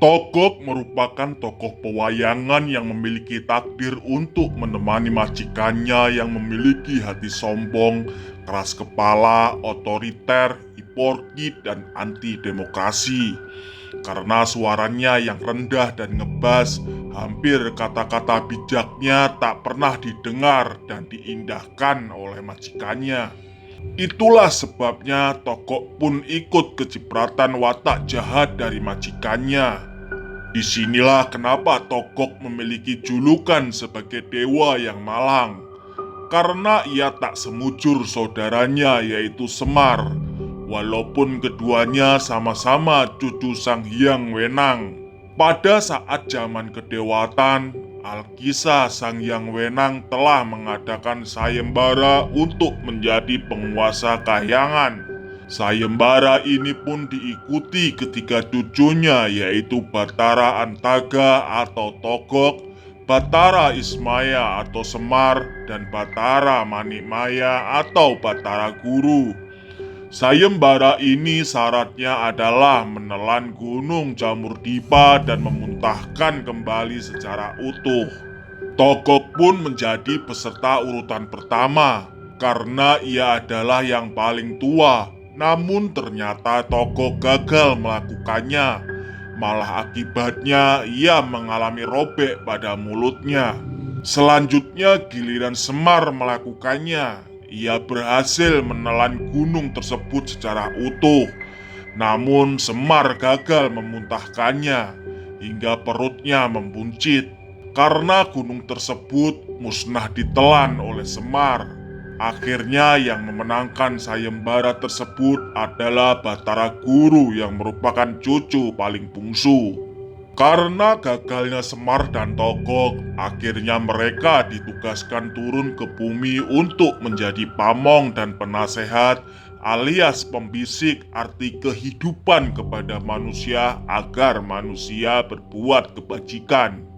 Togog merupakan tokoh pewayangan yang memiliki takdir untuk menemani majikannya yang memiliki hati sombong, keras kepala, otoriter, hiporki, dan anti-demokrasi. Karena suaranya yang rendah dan ngebas, hampir kata-kata bijaknya tak pernah didengar dan diindahkan oleh majikannya. Itulah sebabnya Togog pun ikut kecipratan watak jahat dari majikannya. Disinilah kenapa Togog memiliki julukan sebagai dewa yang malang. Karena ia tak semujur saudaranya yaitu Semar, walaupun keduanya sama-sama cucu Sang Hyang Wenang. Pada saat zaman kedewatan, Alkisah Sang Hyang Wenang telah mengadakan sayembara untuk menjadi penguasa kahyangan. Sayembara ini pun diikuti ketiga cucunya yaitu Batara Antaga atau Togog, Batara Ismaya atau Semar, dan Batara Manikmaya atau Batara Guru. Sayembara ini syaratnya adalah menelan gunung Jamur Dipa dan memuntahkan kembali secara utuh. Togog pun menjadi peserta urutan pertama karena ia adalah yang paling tua. Namun ternyata Togog gagal melakukannya. Malah akibatnya ia mengalami robek pada mulutnya. Selanjutnya giliran Semar melakukannya. Ia berhasil menelan gunung tersebut secara utuh. Namun Semar gagal memuntahkannya hingga perutnya membuncit. Karena gunung tersebut musnah ditelan oleh Semar. Akhirnya yang memenangkan sayembara tersebut adalah Batara Guru yang merupakan cucu paling bungsu. Karena gagalnya Semar dan Togog, akhirnya mereka ditugaskan turun ke bumi untuk menjadi pamong dan penasehat alias pembisik arti kehidupan kepada manusia agar manusia berbuat kebajikan.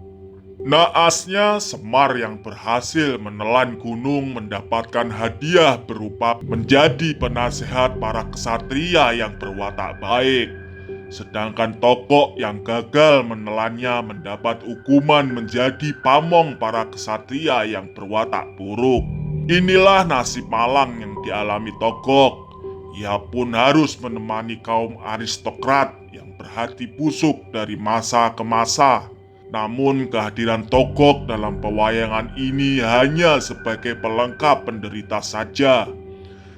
Naasnya Semar yang berhasil menelan gunung mendapatkan hadiah berupa menjadi penasehat para ksatria yang berwatak baik. Sedangkan Togog yang gagal menelannya mendapat hukuman menjadi pamong para ksatria yang berwatak buruk. Inilah nasib malang yang dialami Togog. Ia pun harus menemani kaum aristokrat yang berhati busuk dari masa ke masa. Namun kehadiran Togog dalam pewayangan ini hanya sebagai pelengkap penderita saja.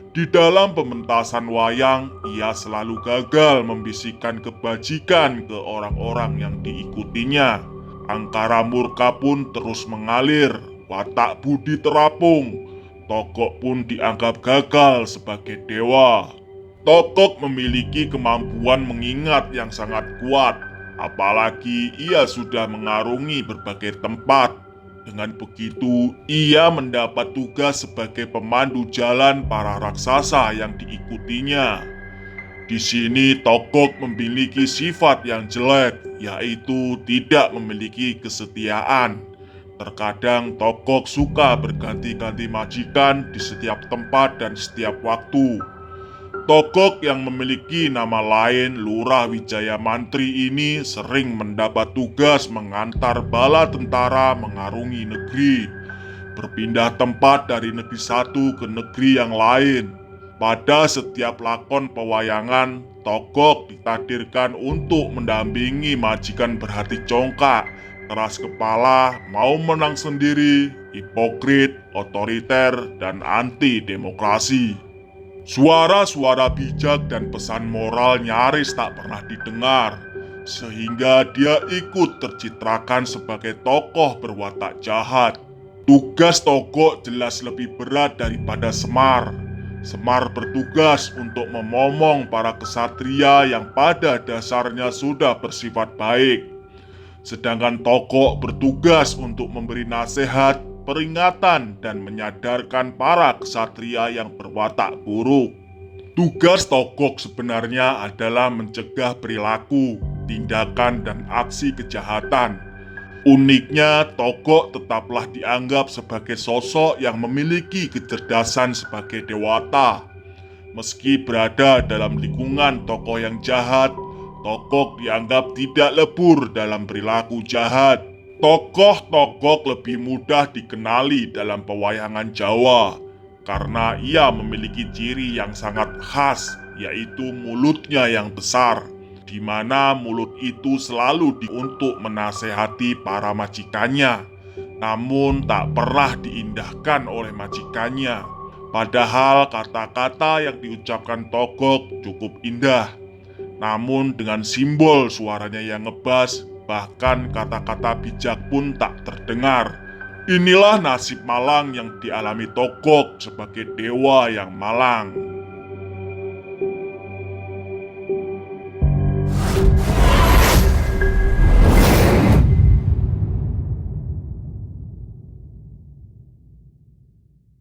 Di dalam pementasan wayang, ia selalu gagal membisikkan kebajikan ke orang-orang yang diikutinya. Angkara murka pun terus mengalir, watak budi terapung. Togog pun dianggap gagal sebagai dewa. Togog memiliki kemampuan mengingat yang sangat kuat. Apalagi ia sudah mengarungi berbagai tempat. Dengan begitu, ia mendapat tugas sebagai pemandu jalan para raksasa yang diikutinya. Di sini Togog memiliki sifat yang jelek, yaitu tidak memiliki kesetiaan. Terkadang Togog suka berganti-ganti majikan di setiap tempat dan setiap waktu. Togog yang memiliki nama lain Lurah Wijaya Mantri ini sering mendapat tugas mengantar bala tentara mengarungi negeri, berpindah tempat dari negeri satu ke negeri yang lain. Pada setiap lakon pewayangan, Togog ditakdirkan untuk mendampingi majikan berhati congkak, keras kepala, mau menang sendiri, hipokrit, otoriter, dan anti-demokrasi. Suara-suara bijak dan pesan moral nyaris tak pernah didengar, sehingga dia ikut tercitrakan sebagai tokoh berwatak jahat. Tugas Togog jelas lebih berat daripada Semar. Semar bertugas untuk memomong para ksatria yang pada dasarnya sudah bersifat baik. Sedangkan Togog bertugas untuk memberi nasihat, peringatan, dan menyadarkan para ksatria yang berwatak buruk. Tugas Togog sebenarnya adalah mencegah perilaku, tindakan, dan aksi kejahatan. Uniknya, Togog tetaplah dianggap sebagai sosok yang memiliki kecerdasan sebagai dewata. Meski berada dalam lingkungan tokoh yang jahat, Togok dianggap tidak lebur dalam perilaku jahat. Tokoh Togok lebih mudah dikenali dalam pewayangan Jawa karena ia memiliki ciri yang sangat khas, yaitu mulutnya yang besar, di mana mulut itu selalu untuk menasehati para majikannya, namun tak pernah diindahkan oleh majikannya. Padahal kata-kata yang diucapkan Togok cukup indah, namun dengan simbol suaranya yang ngebas, bahkan kata-kata bijak pun tak terdengar. Inilah nasib malang yang dialami Togok sebagai dewa yang malang.